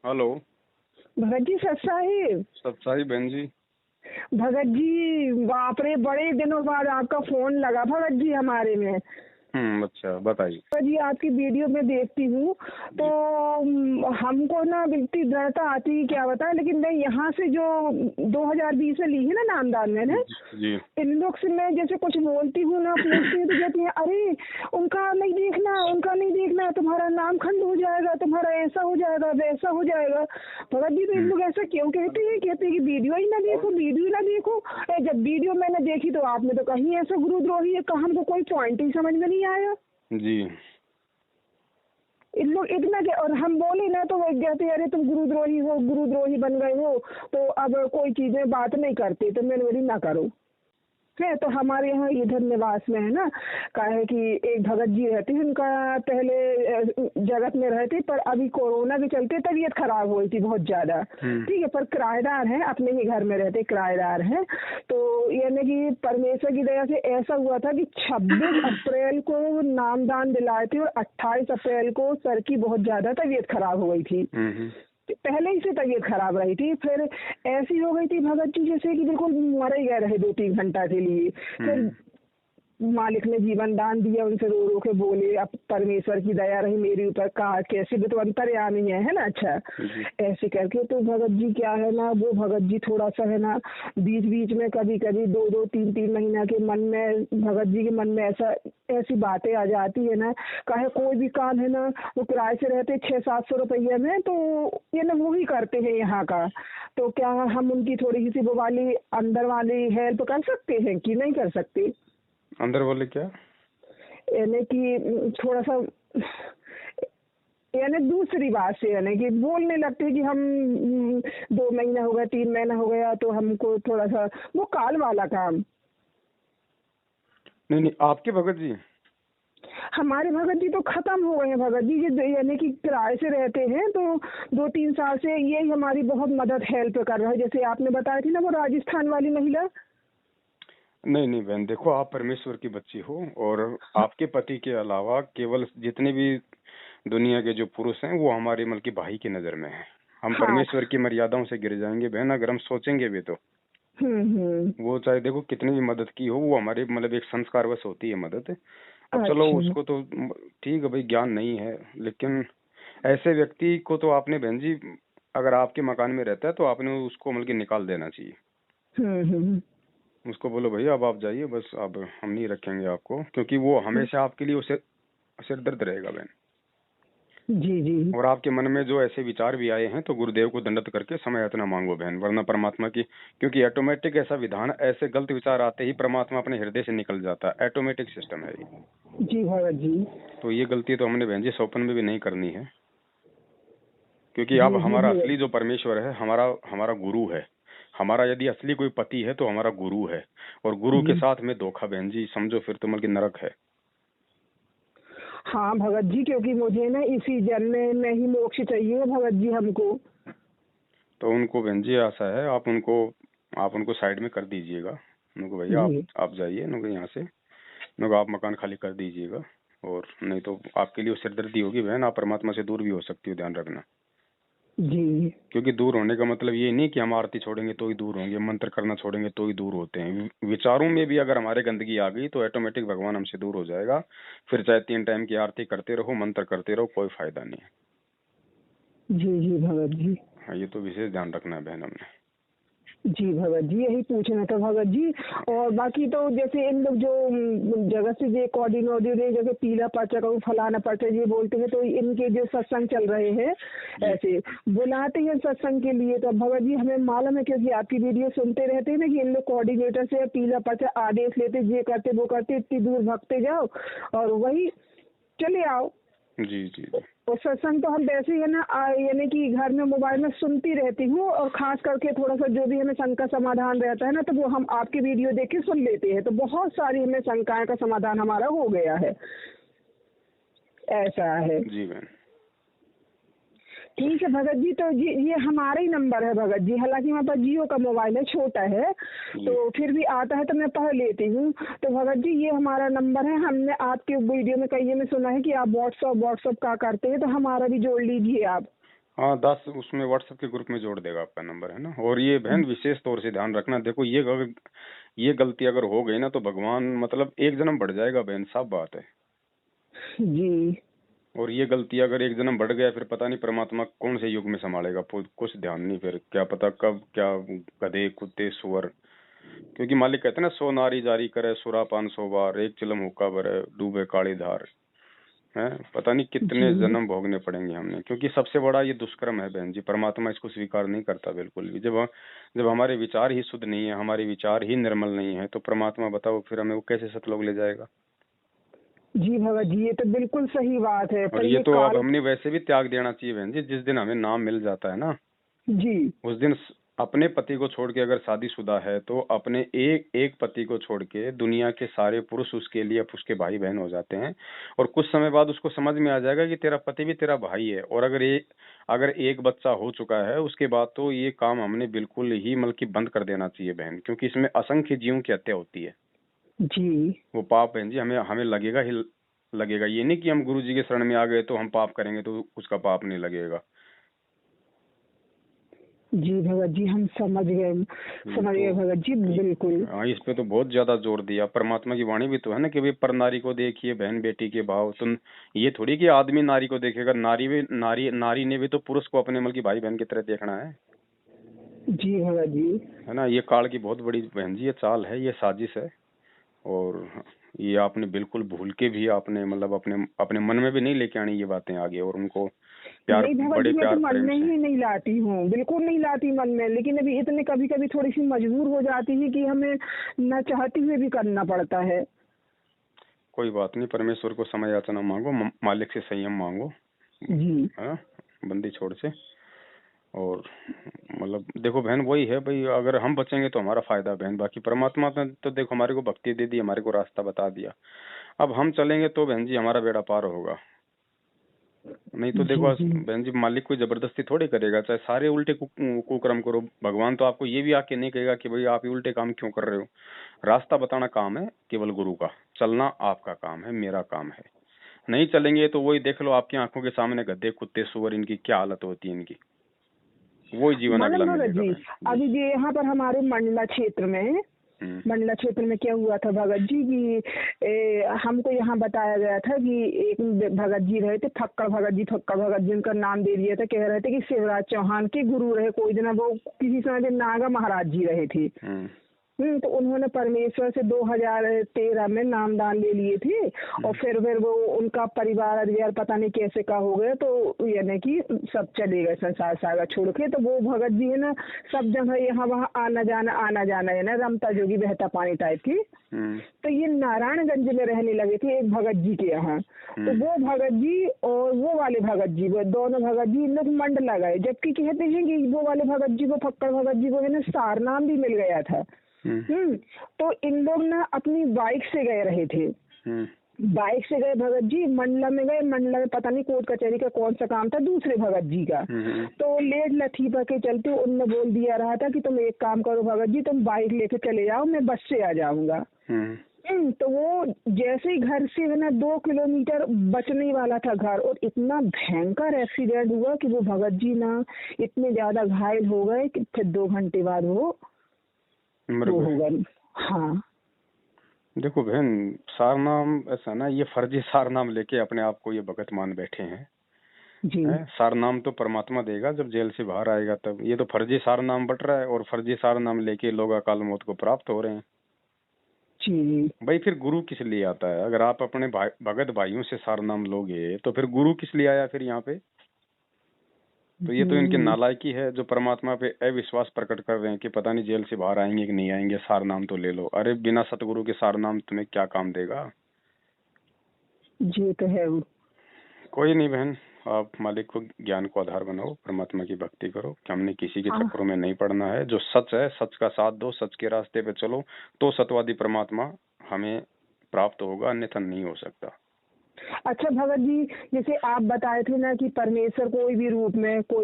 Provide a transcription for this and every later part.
Hello. Bhagat ji सत साहिब। सत साहिब बहन जी। भगत जी बाप रे, बड़े दिनों बाद आपका फोन लगा भगत जी हमारे में। अच्छा बताइए। भगत जी आपकी वीडियो में देखती हूँ तो हमको ना बिल्कुल डरता आती है, क्या बताएं। लेकिन मैं यहाँ से जो 2020 में ली है ना नामदान में ना, जी इन लोग से मैं जैसे कुछ बोलती हूँ ना, पूछती हूँ तो कहती है अरे उनका नहीं देखना, उनका नहीं देखना, तुम्हारा नाम खंड हो जाएगा, तुम्हारा ऐसा हो जाएगा, वैसा हो जाएगा। भगत जी तो इन लोग ऐसा क्यों कहते हैं कि वीडियो ही ना देखो, वीडियो ही ना देखो। जब वीडियो मैंने देखी तो आपने तो कहीं ऐसा गुरुद्रोही है, हमको कोई पॉइंट ही समझ में नहीं आया जी। इन लोग इतना और हम बोले ना तो वो कहते अरे तुम गुरुद्रोही हो, गुरुद्रोही बन गए हो, तो अब कोई चीज में बात नहीं करते, तो मैंने बोली ना करो है। तो हमारे यहाँ इधर निवास में है ना, कहा है कि एक भगत जी रहते हैं, उनका पहले जगत में रहते, पर अभी कोरोना के चलते तबीयत खराब हुई थी बहुत ज्यादा। ठीक है, पर किराएदार हैं, अपने ही घर में रहते, किराएदार हैं। तो यानी कि परमेश्वर की दया से ऐसा हुआ था कि 26 अप्रैल को नामदान दिलाए थे और 28 अप्रैल को सर की बहुत ज्यादा तबीयत खराब हो गई थी। पहले ही से तबीयत खराब रही थी, फिर ऐसी हो गई थी भगत जी जैसे कि बिल्कुल मर ही गए रहे 2-3 घंटा के लिए। फिर मालिक ने जीवन दान दिया, उनसे रो रो के बोले, अब परमेश्वर की दया रही मेरे ऊपर, कहा कैसे भी तो अंतर्यामी है ना। अच्छा ऐसे करके तो भगत जी क्या है ना, वो भगत जी थोड़ा सा है ना बीच बीच में कभी कभी 2-2, 3-3 महीना के मन में भगत जी के मन में ऐसी बातें आ जाती है ना, कहे कोई भी काम है ना, वो किराए से रहते 600-700 रुपये में, तो ये ना वो ही करते हैं यहाँ का। तो क्या हम उनकी थोड़ी सी वो वाली अंदर वाली हेल्प कर सकते हैं कि नहीं कर सकते? अंदर वाले क्या? यानी कि थोड़ा सा यानी दूसरी बात से यानी कि बोलने लगते कि हम 2 महीना हो गया, 3 महीना हो गया, तो हमको थोड़ा सा वो काल वाला काम। नहीं, आपके भगत जी? हमारे भगत जी तो खत्म हो गए हैं भगत जी, यानी कि किराए से रहते हैं, तो 2-3 साल से ये हमारी बहुत मदद हेल्प कर रहा है। जैसे आपने बताया थी ना वो राजस्थान वाली महिला। नहीं बहन, देखो आप परमेश्वर की बच्ची हो, और आपके पति के अलावा केवल जितने भी दुनिया के जो पुरुष हैं वो हमारे मतलब की भाई की नजर में है। हम परमेश्वर की मर्यादाओं से गिर जाएंगे बहन अगर हम सोचेंगे भी तो। वो चाहे देखो कितनी भी मदद की हो, वो हमारे मतलब एक संस्कारवश होती है मदद। अब चलो उसको तो ठीक है भाई, ज्ञान नहीं है, लेकिन ऐसे व्यक्ति को तो आपने बहन जी, अगर आपके मकान में रहता है तो आपने उसको मतलब कि निकाल देना चाहिए। उसको बोलो भैया अब आप जाइए, बस अब हम नहीं रखेंगे आपको, क्योंकि वो हमेशा आपके लिए उसे सिरदर्द रहेगा बहन। जी। और आपके मन में जो ऐसे विचार भी आए हैं तो गुरुदेव को दंडत करके समय यातना मांगो बहन, वरना परमात्मा की, क्योंकि ऑटोमेटिक ऐसा विधान, ऐसे गलत विचार आते ही परमात्मा अपने हृदय से निकल जाता है, ऑटोमेटिक सिस्टम है ये। जी भगत जी। तो ये गलती तो हमने बहन जी स्वप्न में भी नहीं करनी है, क्योंकि अब हमारा असली जो परमेश्वर है हमारा गुरु है। हमारा यदि असली कोई पति है तो हमारा गुरु है, और गुरु के साथ में धोखा बहन जी समझो फिर तो मतलब नरक है। हाँ भगत जी, क्योंकि मुझे ना इसी जन्म में ही मोक्ष चाहिए भगत जी हमको। तो उनको बहन जी ऐसा है, आप उनको साइड में कर दीजिएगा। उनको भैया आप जाइए, उनको यहाँ से उनको आप मकान खाली कर दीजिएगा, और नहीं तो आपके लिए सिरदर्दी होगी बहन, आप परमात्मा से दूर भी हो सकती हो, ध्यान रखना जी। क्योंकि दूर होने का मतलब ये नहीं कि हम आरती छोड़ेंगे तो ही दूर होंगे, मंत्र करना छोड़ेंगे तो ही दूर होते हैं। विचारों में भी अगर हमारे गंदगी आ गई तो ऑटोमेटिक भगवान हमसे दूर हो जाएगा। फिर चाहे 3 टाइम की आरती करते रहो, मंत्र करते रहो, कोई फायदा नहीं है। जी भगत जी। हाँ, ये तो विशेष ध्यान रखना है बहन हमने। जी भगत जी, यही पूछना था भगत जी। और बाकी तो जैसे इन लोग जो जगत से जो कोऑर्डिनेटर जैसे पीला पर्चा का फलाना पर्चा ये बोलते हैं, तो इनके जो सत्संग चल रहे हैं ऐसे बुलाते हैं सत्संग के लिए, तो भगत जी हमें मालूम है क्योंकि आपकी वीडियो सुनते रहते हैं ना कि इन लोग कोऑर्डिनेटर से पीला पर्चा आदेश लेते, ये करते वो करते, इतनी दूर भागते जाओ और वही चले आओ। जी। और सत्संग तो हम वैसे ही है ना, यानी कि घर में मोबाइल में सुनती रहती हूँ, और खास करके थोड़ा सा जो भी हमें शंका समाधान रहता है ना, तो वो हम आपकी वीडियो देख के सुन लेते हैं, तो बहुत सारी हमें शंकाएं का समाधान हमारा हो गया है। ऐसा है जी बहन। ठीक है भगत जी, तो ये हमारा ही नंबर है भगत जी, हालांकि हमारे पास जियो का मोबाइल है, छोटा है, तो फिर भी आता है तो मैं पढ़ लेती हूँ। तो भगत जी ये हमारा नंबर है, हमने आपके वीडियो में कई में सुना है कि आप व्हाट्सअप का करते हैं, तो हमारा भी जोड़ लीजिए आप। हाँ 10 उसमें व्हाट्सएप के ग्रुप में जोड़ देगा, आपका नंबर है ना। और ये बहन विशेष तौर से ध्यान रखना, देखो ये गलती अगर हो गई ना तो भगवान मतलब एक जन्म बढ़ जाएगा बहन, साफ बात है। जी। और ये गलती अगर एक जन्म बढ़ गया फिर पता नहीं परमात्मा कौन से युग में संभालेगा, कुछ ध्यान नहीं, फिर क्या पता कब क्या गधे कुत्ते सुअर। क्योंकि मालिक कहते हैं ना, 100 नारी जारी करे सुरापान 100 बार, एक चिलम हुक्का भरे डूबे काली धार। है पता नहीं कितने जी। जन्म भोगने पड़ेंगे हमने, क्योंकि सबसे बड़ा ये दुष्कर्म है बहन जी। परमात्मा इसको स्वीकार नहीं करता बिल्कुल भी। जब हमारे विचार ही शुद्ध नहीं है, हमारे विचार ही निर्मल नहीं है, तो परमात्मा बताओ फिर हमें वो कैसे सतलोक ले जाएगा। जी भगत जी, ये तो बिल्कुल सही बात है, और पर ये ये तो अब काल। हमने वैसे भी त्याग देना चाहिए बहन जी। जिस दिन हमें नाम मिल जाता है ना, जी। उस दिन अपने पति को छोड़ के, अगर शादीशुदा है तो अपने एक एक पति को छोड़ के दुनिया के सारे पुरुष उसके लिए उसके भाई बहन हो जाते हैं। और कुछ समय बाद उसको समझ में आ जाएगा कि तेरा पति भी तेरा भाई है। और अगर एक बच्चा हो चुका है उसके बाद तो ये काम हमने बिल्कुल ही मतलब कि बंद कर देना चाहिए बहन, क्योंकि इसमें असंख्य जीवों की हत्या होती है। जी। वो पाप बहन जी हमें हमें लगेगा ही लगेगा। ये नहीं कि हम गुरु जी के शरण में आ गए तो हम पाप करेंगे तो उसका पाप नहीं लगेगा। जी भगत जी, हम समझ गए भगत जी, बिल्कुल। हाँ इस पे तो बहुत ज्यादा जोर दिया। परमात्मा की वाणी भी तो है ना कि भाई पर नारी को देखिए बहन बेटी के भाव। तुम ये थोड़ी कि आदमी नारी को देखेगा, नारी ने भी तो पुरुष को अपने मतलब की भाई बहन की तरह देखना है। जी भगत जी। है ना, ये काल की बहुत बड़ी बहन जी ये चाल है, ये साजिश है। और ये आपने बिल्कुल भूल के भी आपने मतलब अपने अपने मन में भी नहीं लेके आनी ये बातें आगे, और उनको प्यार, नहीं भगत बड़े जी, मैं तो प्यार मन प्रेम में से। ही नहीं लाती हूँ, बिल्कुल नहीं लाती मन में, लेकिन अभी इतने कभी कभी थोड़ी सी मजबूर हो जाती है कि हमें न चाहते हुए भी करना पड़ता है। कोई बात नहीं, परमेश्वर को समय याचना मांगो, मालिक से संयम मांगो, जी। है ना, बंदी छोड़ से। और मतलब देखो बहन वही है भाई, अगर हम बचेंगे तो हमारा फायदा बहन। बाकी परमात्मा ने तो देखो हमारे को भक्ति दे दी, हमारे को रास्ता बता दिया। अब हम चलेंगे तो बहन जी हमारा बेड़ा पार होगा। नहीं तो जी। देखो जी। बहन जी मालिक कोई जबरदस्ती थोड़ी करेगा, चाहे सारे उल्टे कुकर्म करो, भगवान तो आपको ये भी आके नहीं कहेगा कि भाई आप ये उल्टे काम क्यों कर रहे हो। रास्ता बताना काम है केवल गुरु का, चलना आपका काम है, मेरा काम है। नहीं चलेंगे तो वही देख लो आपकी आंखों के सामने गधे कुत्ते सुअर इनकी क्या हालत होती है इनकी, वही जीवन अगला मालूम भगत मिलेगा जी, बहन जी। अभी जी यहाँ पर हमारे मंडला क्षेत्र में, हम्म मंडला क्षेत्र में क्या हुआ था भगत जी कि हमको यहाँ बताया गया था कि एक भगत जी रहे थे, फक्कड़ भगत जी उनका नाम दे दिया था। कह रहे थे कि शिवराज चौहान के गुरु रहे कोई दिन, वो किसी समय पे नागा महाराज जी रहे थे। हम्म तो उन्होंने परमेश्वर से 2013 में नामदान ले लिए थे। और फिर वो उनका परिवार पता नहीं कैसे का हो गया, तो यानी कि सब चले गए संसार सागर छोड़ के। तो वो भगत जी है ना, सब जगह यहाँ वहाँ आना जाना है ना, रमता जोगी बहता पानी टाइप की। तो ये नारायणगंज में रहने लगे थे एक भगत जी के यहाँ। तो वो भगत जी और वो वाले भगत जी, वो दोनों भगत जी इन लोग मंडला गए, जबकि कहते हैं कि वो वाले भगत जी को, फक्कड़ भगत जी को है ना सारनाम भी मिल गया था। तो इन लोग ना अपनी बाइक से गए रहे थे। बाइक से गए भगत जी, मंडला में गए। मंडला में पता नहीं कोर्ट कचहरी का कौन सा काम था दूसरे भगत जी का। तो लेट लतीफा के चलते उनने बोल दिया रहा था कि तुम एक काम करो भगत जी, तुम बाइक लेके चले जाओ, मैं बस से आ जाऊंगा। तो वो जैसे ही घर से है ना 2 किलोमीटर बचने वाला था घर, और इतना भयंकर एक्सीडेंट हुआ कि वो भगत जी ना इतने ज्यादा घायल हो गए कि फिर 2 घंटे बाद वो होगा। हाँ देखो बहन, सारनाम ऐसा ना, ये फर्जी सारनाम लेके अपने आप को ये भगत मान बैठे हैं। जी। सारनाम तो परमात्मा देगा जब जेल से बाहर आएगा तब। ये तो फर्जी सारनाम बट रहा है और फर्जी सारनाम लेके लोग अकाल मौत को प्राप्त हो रहे हैं। जी। भाई फिर गुरु किस लिए आता है? अगर आप अपने भगत भाइयों से सारनाम लोगे तो फिर गुरु किस लिए आया फिर यहाँ पे? तो ये तो इनकी नालायकी है जो परमात्मा पे अविश्वास प्रकट कर रहे हैं कि पता नहीं जेल से बाहर आएंगे कि नहीं आएंगे, सारनाम तो ले लो। अरे बिना सतगुरु के सारनाम तुम्हें क्या काम देगा? जी तो है। कोई नहीं बहन, आप मालिक को ज्ञान को आधार बनाओ, परमात्मा की भक्ति करो कि हमने किसी के चक्करों में नहीं पड़ना है। जो सच है सच का साथ दो, सच के रास्ते पे चलो, तो सतवादी परमात्मा हमें प्राप्त होगा, अन्यथा नहीं हो सकता। अच्छा भगत जी, जैसे आप बताए थे ना कि परमेश्वर कोई भी रूप में तो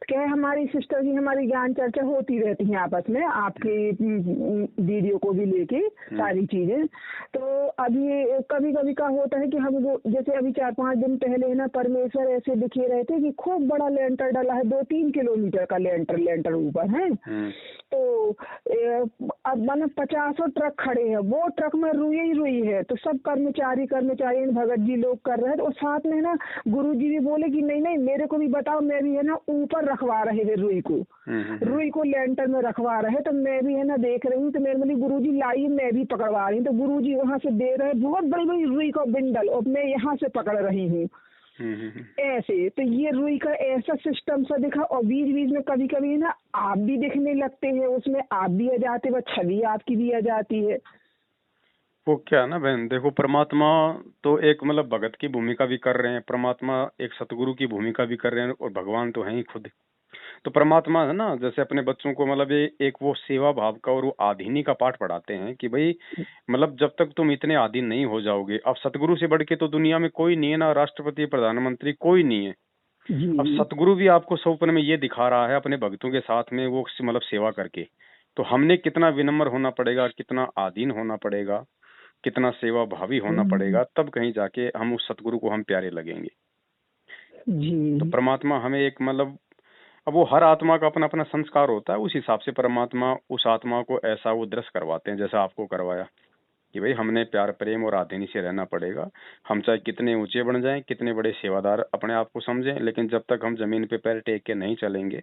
क्या है, हमारी सिस्टर की हमारी ज्ञान चर्चा होती रहती है आपस में, आपके वीडियो को भी लेके सारी चीजें। तो अभी कभी कभी का होता है कि हम जैसे अभी 4-5 दिन पहले है ना, परमेश्वर ऐसे दिखे रहे थे कि खूब बड़ा लेंटर डला है, 2-3 किलोमीटर का लेंटर ऊपर है। तो अब मानो 50 ट्रक खड़े हैं, वो ट्रक में रुई है, तो सब कर्मचारी भगत जी लोग कर रहे हैं। तो साथ में ना गुरु जी भी बोले कि नहीं नहीं मेरे को भी बताओ, मैं भी है ना ऊपर रखवा रहे थे रुई को लेंटर में रखवा रहे, तो मैं भी है ना देख रही हूँ। तो मेरे बोली गुरु जी लाइए, मैं भी पकड़वा रही हूँ। तो गुरु जी वहाँ से दे रहे बहुत बड़ी बड़ी रुई का बिंडल, और मैं यहाँ से पकड़ रही हूँ ऐसे। तो ये रुई का ऐसा सिस्टम सा दिखा, और बीच बीच में कभी कभी ना आप भी दिखने लगते हैं, उसमें आप भी आ जाते, वह छवि आपकी भी आ जाती है। वो क्या है ना बहन, देखो परमात्मा तो एक मतलब भगत की भूमिका भी कर रहे हैं, परमात्मा एक सतगुरु की भूमिका भी कर रहे हैं, और भगवान तो है ही खुद। तो परमात्मा है ना, जैसे अपने बच्चों को मतलब एक वो सेवा भाव का और वो आधीनी का पाठ पढ़ाते हैं कि भाई मतलब जब तक तुम इतने आधीन नहीं हो जाओगे, अब सतगुरु से बढ़ के तो दुनिया में कोई नहीं है ना, राष्ट्रपति प्रधानमंत्री कोई नहीं है। अब सतगुरु भी आपको स्वप्न में ये दिखा रहा है अपने भक्तों के साथ में वो मतलब सेवा करके। तो हमने कितना विनम्र होना पड़ेगा, कितना आधीन होना पड़ेगा, कितना सेवा भावी होना पड़ेगा, तब कहीं जाके हम उस सतगुरु को हम प्यारे लगेंगे। तो परमात्मा हमें एक मतलब, अब वो हर आत्मा का अपना अपना संस्कार होता है, उस हिसाब से परमात्मा उस आत्मा को ऐसा वो दृश्य करवाते हैं जैसा आपको करवाया कि भाई हमने प्यार प्रेम और आधीनी से रहना पड़ेगा। हम चाहे कितने ऊंचे बन जाएं, कितने बड़े सेवादार अपने आप को समझें, लेकिन जब तक हम जमीन पे पैर टेक के नहीं चलेंगे,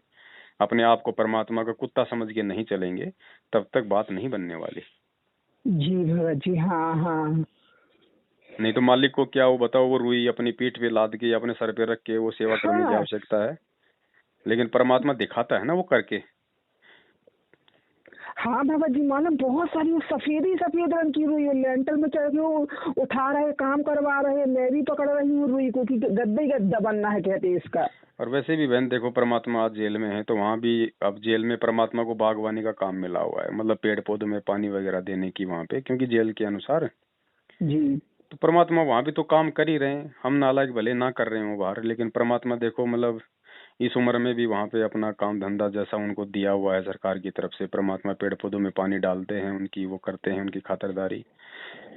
अपने आप को परमात्मा का कुत्ता समझ के नहीं चलेंगे, तब तक बात नहीं बनने वाली। जी भगत जी, हाँ हाँ। नहीं तो मालिक को क्या वो बताओ, वो रुई अपनी पीठ पे लाद के अपने सर पे रख के वो सेवा करने की आवश्यकता है, लेकिन परमात्मा दिखाता है ना वो करके। हाँ भगत जी, मालूम बहुत सारी सफेद रंग की रुई है, लेंटर में चढ़ के वो उठा रहे, काम करवा रहे, मैं भी पकड़ रही हूँ रुई को कि गद्दा ही गद्दा बनना है कहते इसका। और वैसे भी बहन देखो, परमात्मा आज जेल में है, तो वहाँ भी अब जेल में परमात्मा को बागवानी का काम मिला हुआ है, मतलब पेड़ पौधों में पानी वगैरह देने की वहाँ पे, क्योंकि जेल के अनुसार जी। तो परमात्मा वहाँ भी तो काम कर ही रहे हैं। हम नालायक भले ना कर रहे हो बाहर, लेकिन परमात्मा देखो मतलब इस उम्र में भी वहाँ पे अपना काम धंधा जैसा उनको दिया हुआ है सरकार की तरफ से, परमात्मा पेड़ पौधों में पानी डालते हैं, उनकी वो करते हैं, उनकी खातिरदारी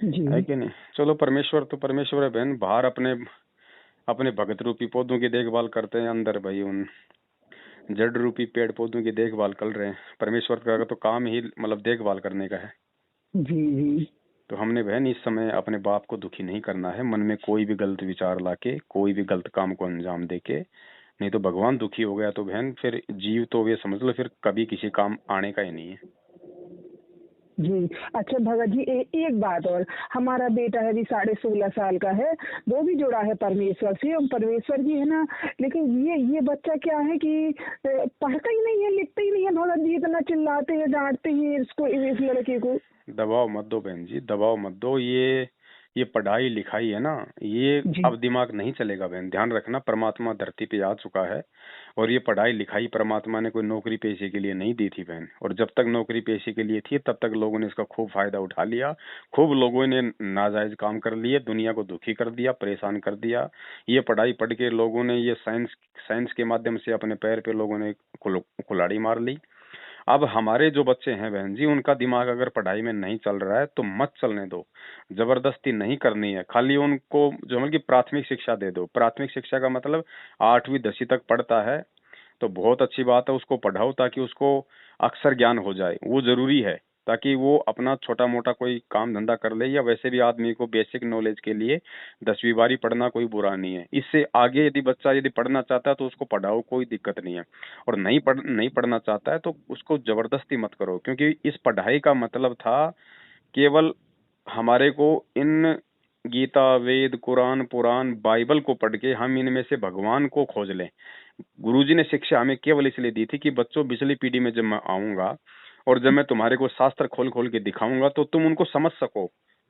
है कि नहीं। चलो परमेश्वर तो परमेश्वर है बहन, बाहर अपने अपने भगत रूपी पौधों की देखभाल करते हैं, अंदर भाई उन जड़ रूपी पेड़ पौधों की देखभाल कर रहे हैं। परमेश्वर का तो काम ही मतलब देखभाल करने का है। जी। तो हमने बहन इस समय अपने बाप को दुखी नहीं करना है, मन में कोई भी गलत विचार लाके, कोई भी गलत काम को अंजाम देके, नहीं तो भगवान दुखी हो गया तो बहन फिर जीव तो ये समझ लो फिर कभी किसी काम आने का ही नहीं है। जी। अच्छा भगत जी, एक बात और, हमारा बेटा है अभी 16.5 साल का है, वो भी जुड़ा है परमेश्वर से, और परमेश्वर जी है ना, लेकिन ये बच्चा क्या है कि पढ़ता ही नहीं है, लिखता ही नहीं है। भगत जी इतना चिल्लाते हैं, डांटते हैं इसको, इस लड़के को। दबाव मत दो बहन जी, दबाव मत दो। ये पढ़ाई लिखाई है ना, ये अब दिमाग नहीं चलेगा बहन, ध्यान रखना। परमात्मा धरती पे आ चुका है, और ये पढ़ाई लिखाई परमात्मा ने कोई नौकरी पेशे के लिए नहीं दी थी बहन। और जब तक नौकरी पेशे के लिए थी तब तक लोगों ने इसका खूब फायदा उठा लिया, खूब लोगों ने नाजायज काम कर लिए, दुनिया को दुखी कर दिया, परेशान कर दिया। ये पढ़ाई पढ़ के लोगों ने ये साइंस के माध्यम से अपने पैर पे लोगों ने कुल्हाड़ी मार ली। अब हमारे जो बच्चे हैं बहन जी, उनका दिमाग अगर पढ़ाई में नहीं चल रहा है तो मत चलने दो, जबरदस्ती नहीं करनी है। खाली उनको जो मतलब कि प्राथमिक शिक्षा दे दो। प्राथमिक शिक्षा का मतलब 8वीं 10वीं तक पढ़ता है तो बहुत अच्छी बात है, उसको पढ़ाओ ताकि उसको अक्षर ज्ञान हो जाए, वो जरूरी है, ताकि वो अपना छोटा मोटा कोई काम धंधा कर ले। या वैसे भी आदमी को बेसिक नॉलेज के लिए 10वीं बारी पढ़ना कोई बुरा नहीं है। इससे आगे यदि बच्चा यदि पढ़ना चाहता है तो उसको पढ़ाओ, कोई दिक्कत नहीं है। और नहीं पढ़ना चाहता है तो उसको जबरदस्ती मत करो, क्योंकि इस पढ़ाई का मतलब था केवल हमारे को इन गीता वेद कुरान पुराण बाइबल को पढ़ के हम इनमें से भगवान को खोज लें। गुरुजी ने शिक्षा हमें केवल इसलिए दी थी कि बच्चों पिछली पीढ़ी में जब मैं आऊंगा और जब मैं तुम्हारे को शास्त्र खोल खोल के दिखाऊंगा तो तुम उनको समझ सको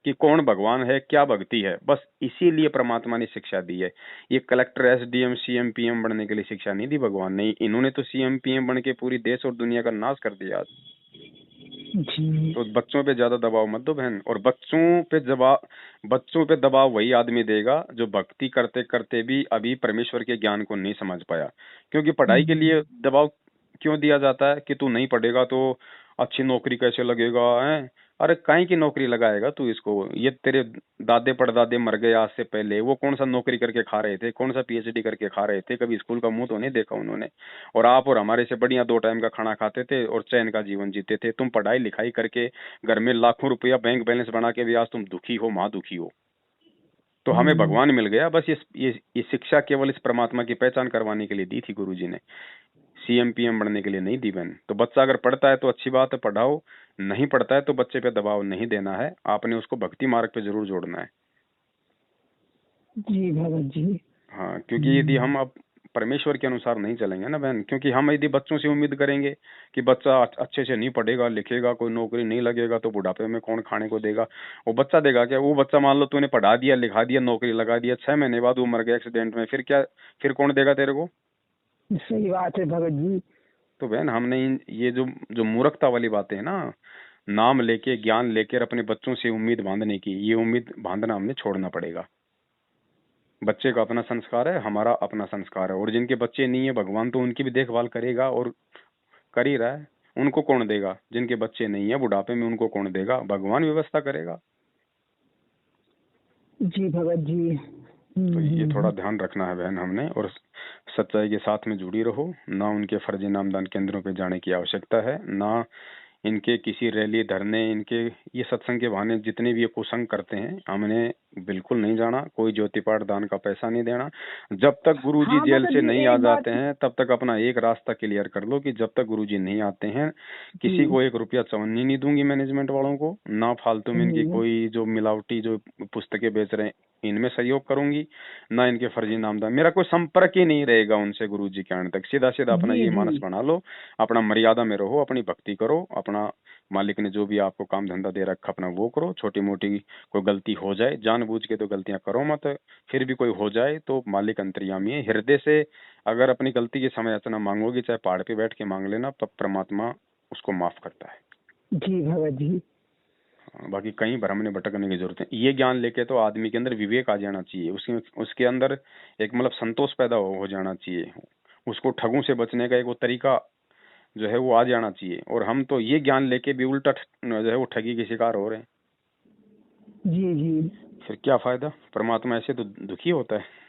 कि कौन भगवान है, क्या भक्ति है। बस इसीलिए परमात्मा ने शिक्षा दी है। ये कलेक्टर एसडीएम सीएम पीएम बनने के लिए शिक्षा नहीं दी भगवान ने। इन्होंने तो सीएम पीएम बन के पूरी देश और दुनिया का नाश कर दिया। जी तो बच्चों पे ज्यादा दबाव मत दो बहन। और बच्चों पे दबाव वही आदमी देगा जो भक्ति करते करते भी अभी परमेश्वर के ज्ञान को नहीं समझ पाया। क्योंकि पढ़ाई के लिए दबाव क्यों दिया जाता है कि तू नहीं पढ़ेगा तो अच्छी नौकरी कैसे लगेगा है। अरे काहे की नौकरी लगाएगा तू इसको? ये तेरे दादे परदादे मर गए आज से पहले, वो कौन सा नौकरी करके खा रहे थे, कौन सा पीएचडी करके खा रहे थे? कभी स्कूल का मुंह तो नहीं देखा उन्होंने। और आप और हमारे से बढ़िया 2 टाइम का खाना खाते थे और चैन का जीवन जीते थे। तुम पढ़ाई लिखाई करके घर में लाखों रुपया बैंक बैलेंस बना के भी आज तुम दुखी हो, माँ दुखी हो। तो हमें भगवान मिल गया बस। ये शिक्षा केवल इस परमात्मा की पहचान करवाने के लिए दी थी गुरुजी ने, सीएम पीएम बनने के लिए नहीं दी बहन। तो बच्चा अगर पढ़ता है तो अच्छी बात है, पढ़ाओ। नहीं पढ़ता है तो बच्चे पे दबाव नहीं देना है, आपने उसको भक्ति मार्ग पे जरूर जोड़ना है। जी भगत जी। हाँ, क्योंकि यदि हम अब परमेश्वर के अनुसार नहीं चलेंगे ना बहन, क्योंकि हम यदि बच्चों से उम्मीद करेंगे कि बच्चा अच्छे से नहीं पढ़ेगा लिखेगा, कोई नौकरी नहीं लगेगा तो बुढ़ापे में कौन खाने को देगा? वो बच्चा देगा क्या? वो बच्चा मान लो तूने पढ़ा दिया लिखा दिया नौकरी लगा दिया, 6 महीने बाद वो मर गया एक्सीडेंट में, फिर क्या? फिर कौन देगा तेरे को? सही बात है भगत जी। तो बहन हमने ये जो जो मूर्खता वाली बातें है ना, नाम लेके ज्ञान लेकर अपने बच्चों से उम्मीद बांधने की, ये उम्मीद बांधना हमने छोड़ना पड़ेगा। बच्चे का अपना संस्कार है, हमारा अपना संस्कार है। और जिनके बच्चे नहीं है भगवान तो उनकी भी देखभाल करेगा और कर ही रहा है। उनको कौन देगा? जिनके बच्चे नहीं है बुढ़ापे में उनको कौन देगा? भगवान व्यवस्था करेगा। जी भगत जी। तो ये थोड़ा ध्यान रखना है बहन हमने। और सच्चाई के साथ में जुड़ी रहो, ना उनके फर्जी नामदान केंद्रों पे जाने की आवश्यकता है, ना इनके किसी रैली धरने, इनके ये सत्संग के बहाने जितने भी ये कुसंग करते हैं हमने बिल्कुल नहीं जाना। कोई ज्योति पाठ दान का पैसा नहीं देना। जब तक गुरुजी हाँ जेल भगत से जी नहीं आ एक बात। जाते हैं तब तक अपना एक रास्ता क्लियर कर लो कि जब तक गुरुजी नहीं आते हैं किसी जी। को 1 रुपया चवन्नी नहीं दूंगी मैनेजमेंट वालों को, ना फालतू में इनकी कोई जो मिलावटी जो पुस्तकें बेच रहे हैं इनमें सहयोग करूंगी, ना इनके फर्जी नामदार। मेरा कोई संपर्क ही नहीं रहेगा उनसे गुरुजी के आने तक। सीधा सीधा अपना जी ये जी। मानस बना लो, अपना मर्यादा में रहो, अपनी भक्ति करो, अपना मालिक ने जो भी आपको काम धंधा दे रखा अपना वो करो। छोटी मोटी कोई गलती हो जाए, जानबूझ के तो गलतियां करो मत, फिर भी कोई हो जाए तो मालिक अंतर्यामी है। हृदय से अगर अपनी गलती की समय याचना मांगोगी, चाहे पहाड़ पे बैठ के मांग लेना, तब परमात्मा उसको माफ करता है। जी भगत जी। बाकी कहीं भ्रम में भटकने की जरूरत है। ये ज्ञान लेके तो आदमी के अंदर विवेक आ जाना चाहिए, उसके अंदर एक मतलब संतोष पैदा हो जाना चाहिए। उसको ठगों से बचने का एक वो तरीका जो है वो आ जाना चाहिए। और हम तो ये ज्ञान लेके भी उल्टा जो है वो ठगी के शिकार हो रहे हैं। जी जी। फिर क्या फायदा? परमात्मा ऐसे तो दुखी होता है।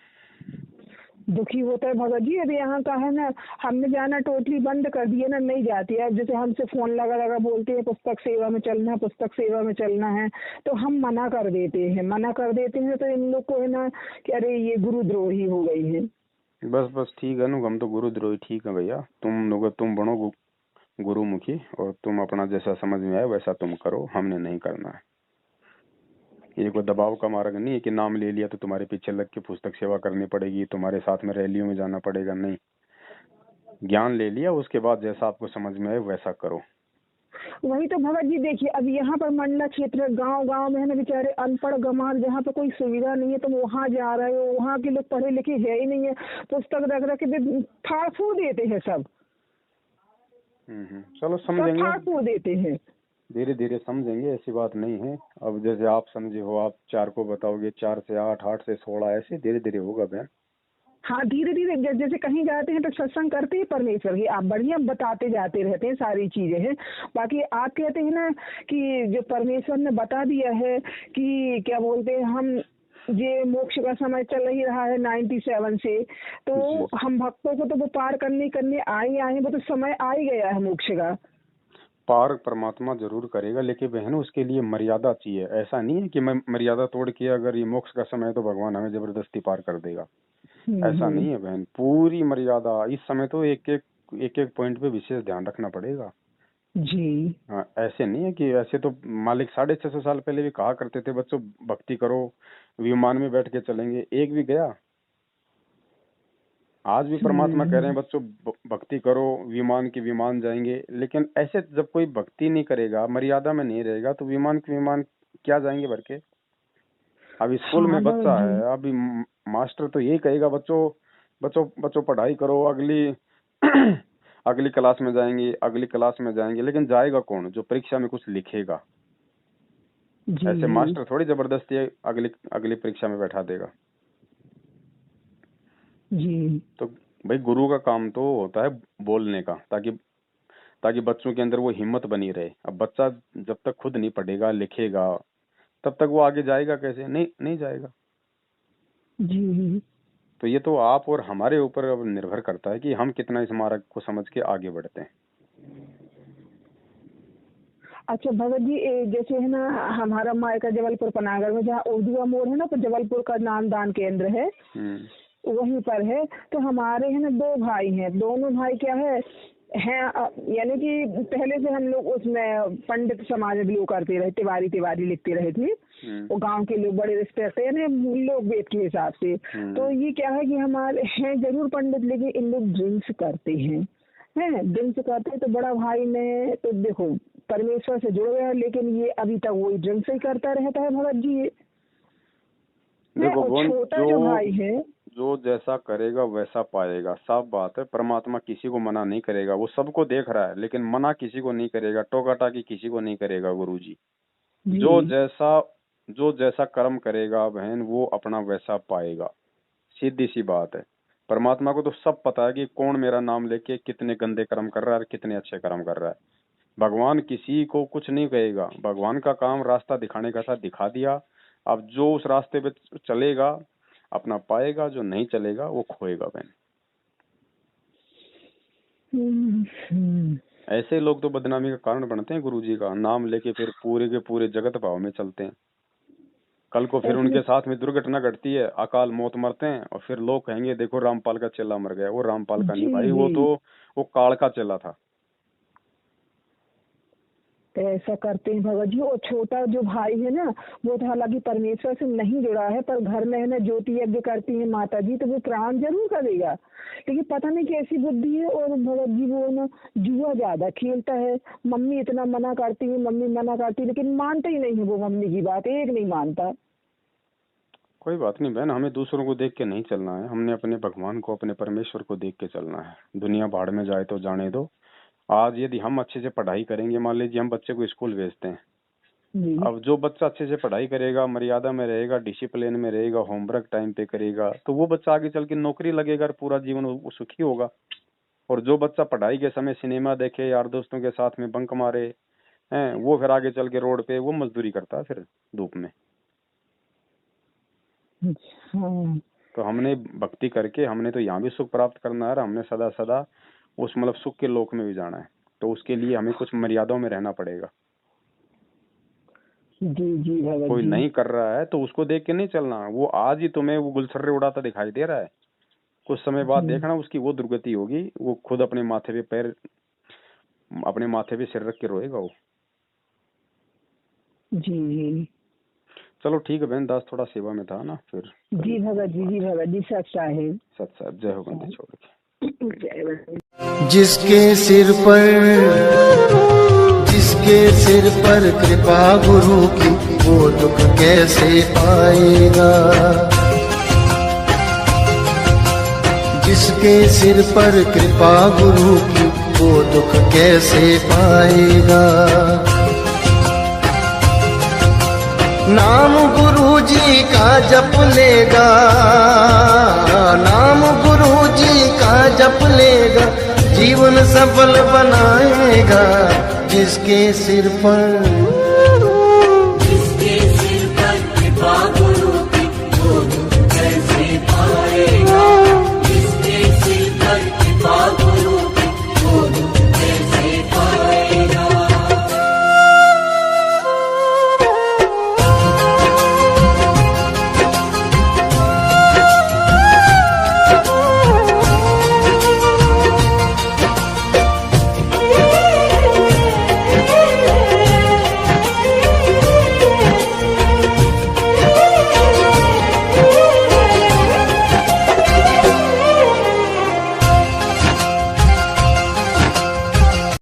दुखी होता है भगत जी। अभी यहाँ का है ना, हमने जाना टोटली बंद कर दिया ना, नहीं जाती है। अब जैसे हमसे फोन लगा लगा बोलते हैं पुस्तक सेवा में चलना है, पुस्तक सेवा में चलना है, तो हम मना कर देते हैं। मना कर देते हैं तो इन लोग को है ना कि अरे ये गुरुद्रोही हो गई है। बस बस ठीक है ना, हम तो गुरुद्रोही ठीक है भैया। तुम बनो गुरुमुखी और तुम अपना जैसा समझ में आए वैसा तुम करो, हमने नहीं करना है। ये कोई दबाव का मार्ग नहीं है कि नाम ले लिया तो तुम्हारे पीछे लग के पुस्तक सेवा करनी पड़ेगी, तुम्हारे साथ में रैलियों में जाना पड़ेगा, नहीं। ज्ञान ले लिया उसके बाद जैसा आपको समझ में आए वैसा करो। वही तो भगत जी देखिए, अब यहाँ पर मंडला क्षेत्र गांव गांव में है ना बेचारे अनपढ़ गंवार, जहाँ पर कोई सुविधा नहीं है तो वहाँ जा रहे हो। वहाँ के लोग पढ़े लिखे है ही नहीं है, पुस्तक रख रख के फाड़ फूड़ देते हैं सब। चलो सब समझेंगे, फाड़ फूड़ देते हैं। धीरे धीरे समझेंगे, ऐसी बात नहीं है। अब जैसे आप समझे हो, आप 4 को बताओगे, 4 से 8, 8 से 16, ऐसे धीरे धीरे होगा बहन। हाँ धीरे धीरे जैसे कहीं जाते हैं तो सत्संग करते हैं परमेश्वर की, आप बढ़िया बताते जाते रहते हैं सारी चीजें हैं। बाकी आप कहते हैं ना कि जो परमेश्वर ने बता दिया है कि क्या बोलते हैं हम, ये मोक्ष का समय चल ही रहा है 97 से, तो हम भक्तों को तो वो पार करने आए वो तो समय आ ही गया है मोक्ष का। पार परमात्मा जरूर करेगा, लेकिन बहन उसके लिए मर्यादा चाहिए। ऐसा नहीं है कि मैं मर्यादा तोड़ के अगर ये मोक्ष का समय है तो भगवान हमें जबरदस्ती पार कर देगा। ऐसा नहीं है बहन, पूरी मर्यादा। इस समय तो एक एक पॉइंट पे विशेष ध्यान रखना पड़ेगा जी। हाँ, ऐसे नहीं है कि ऐसे तो मालिक 650 साल पहले भी कहा करते थे बच्चों भक्ति करो, विमान में बैठ के चलेंगे, एक भी गया? आज भी परमात्मा कह रहे हैं बच्चों भक्ति करो, विमान के विमान जाएंगे। लेकिन ऐसे जब कोई भक्ति नहीं करेगा, मर्यादा में नहीं रहेगा, तो विमान के विमान क्या जाएंगे भर के? अभी स्कूल में बच्चा है, अभी मास्टर तो यही कहेगा बच्चों बच्चों बच्चों पढ़ाई करो, अगली अगली क्लास में जाएंगे, अगली क्लास में जाएंगे, लेकिन जाएगा कौन? जो परीक्षा में कुछ लिखेगा। ऐसे मास्टर थोड़ी जबरदस्ती अगली अगली परीक्षा में बैठा देगा जी। तो भाई गुरु का काम तो होता है बोलने का, ताकि बच्चों के अंदर वो हिम्मत बनी रहे। अब बच्चा जब तक खुद नहीं पढ़ेगा लिखेगा तब तक वो आगे जाएगा कैसे? नहीं जाएगा जी। तो ये तो आप और हमारे ऊपर अब निर्भर करता है कि हम कितना इस मार्ग को समझ के आगे बढ़ते हैं। अच्छा भगत जी, जैसे है ना हमारा मायका जबलपुर पनागर में, जहाँ उर्दू मोड़ है ना, तो जबलपुर का नामदान केंद्र है, वहीं पर है। तो हमारे है ना 2 भाई हैं, दोनों भाई क्या है यानी कि पहले से हम लोग उसमें पंडित समाज में बिलोंग करते रहे, तिवारी लिखते रहे थे। वो गांव के लोग बड़े रिस्पेक्ट है ना लोग वेद के हिसाब से। तो ये क्या है कि हमारे हैं जरूर पंडित, लेकिन इन लोग ड्रिंक्स करते हैं, ड्रिंक्स करते हैं। तो बड़ा भाई ने तो देखो परमेश्वर से जुड़ गया, लेकिन ये अभी तक वही ड्रिंक्स ही करता रहता है भगत जी। देखो छोटा जो भाई है, जो जैसा करेगा वैसा पाएगा, साफ बात है। परमात्मा किसी को मना नहीं करेगा, वो सबको देख रहा है, लेकिन मना किसी को नहीं करेगा, टोका टाकी किसी को नहीं करेगा गुरुजी। जो जैसा कर्म करेगा बहन वो अपना वैसा पाएगा, सीधी सी बात है। परमात्मा को तो सब पता है कि कौन मेरा नाम लेके कितने गंदे कर्म कर रहा है और कितने अच्छे कर्म कर रहा है। भगवान किसी को कुछ नहीं कहेगा, भगवान का काम रास्ता दिखाने का था, दिखा दिया। अब जो उस रास्ते पे चलेगा अपना पाएगा, जो नहीं चलेगा वो खोएगा बहन। ऐसे लोग तो बदनामी का कारण बनते हैं गुरुजी का नाम लेके, फिर पूरे के पूरे जगत भाव में चलते हैं। कल को फिर उनके साथ में दुर्घटना घटती है, अकाल मौत मरते हैं, और फिर लोग कहेंगे देखो रामपाल का चेला मर गया। वो रामपाल का नहीं भाई, वो काल का चेला था। तो ऐसा करते हैं भगत जी। और छोटा जो भाई है ना, वो तो हालांकि परमेश्वर से नहीं जुड़ा है, पर घर में है ना ज्योति यज्ञ करती है माता जी, तो वो प्राण जरूर करेगा, लेकिन पता नहीं कैसी बुद्धि है। और भगत जी वो ना जुआ ज्यादा खेलता है। मम्मी इतना मना करती है, लेकिन मानता ही नहीं है वो मम्मी की बात, एक नहीं मानता। कोई बात नहीं बहन, हमें दूसरों को देख के नहीं चलना है, हमने अपने भगवान को, अपने परमेश्वर को देख के चलना है। दुनिया भाड़ में जाए तो जाने दो। आज यदि हम अच्छे से पढ़ाई करेंगे, मान लीजिए हम बच्चे को स्कूल भेजते हैं, अब जो बच्चा अच्छे से पढ़ाई करेगा, मर्यादा में रहेगा, डिसिप्लिन में रहेगा, होमवर्क टाइम पे करेगा, तो वो बच्चा आगे चल के नौकरी लगेगा और पूरा जीवन वो सुखी होगा। और जो बच्चा पढ़ाई के समय सिनेमा देखे, यार दोस्तों के साथ में बंक मारे हैं, वो फिर आगे चल के रोड पे वो मजदूरी करता है फिर धूप में। तो हमने भक्ति करके हमने तो यहाँ भी सुख प्राप्त करना है, हमने सदा सदा उस मतलब सुख के लोक में भी जाना है। तो उसके लिए हमें कुछ मर्यादाओं में रहना पड़ेगा। जी भगत कोई नहीं कर रहा है तो उसको देख के नहीं चलना। वो आज ही तुम्हें वो गुलछर्रे उड़ाता दिखाई दे रहा है, कुछ समय बाद देखना उसकी वो दुर्गति होगी, वो खुद अपने माथे पे सिर रख के रोएगा वो। जी चलो ठीक है बहन, दास थोड़ा सेवा में था ना फिर। जी भगत जी सच्चा है। सच्चा। जय हो बंदे छोड़ के। जिसके सिर पर कृपा गुरु की, वो दुख कैसे पाएगा। जिसके सिर पर कृपा गुरु की, वो दुख कैसे पाएगा। नाम गुरु जी का जप लेगा, नाम गुरु जी का जप लेगा, जीवन सफल बनाएगा। जिसके सिर पर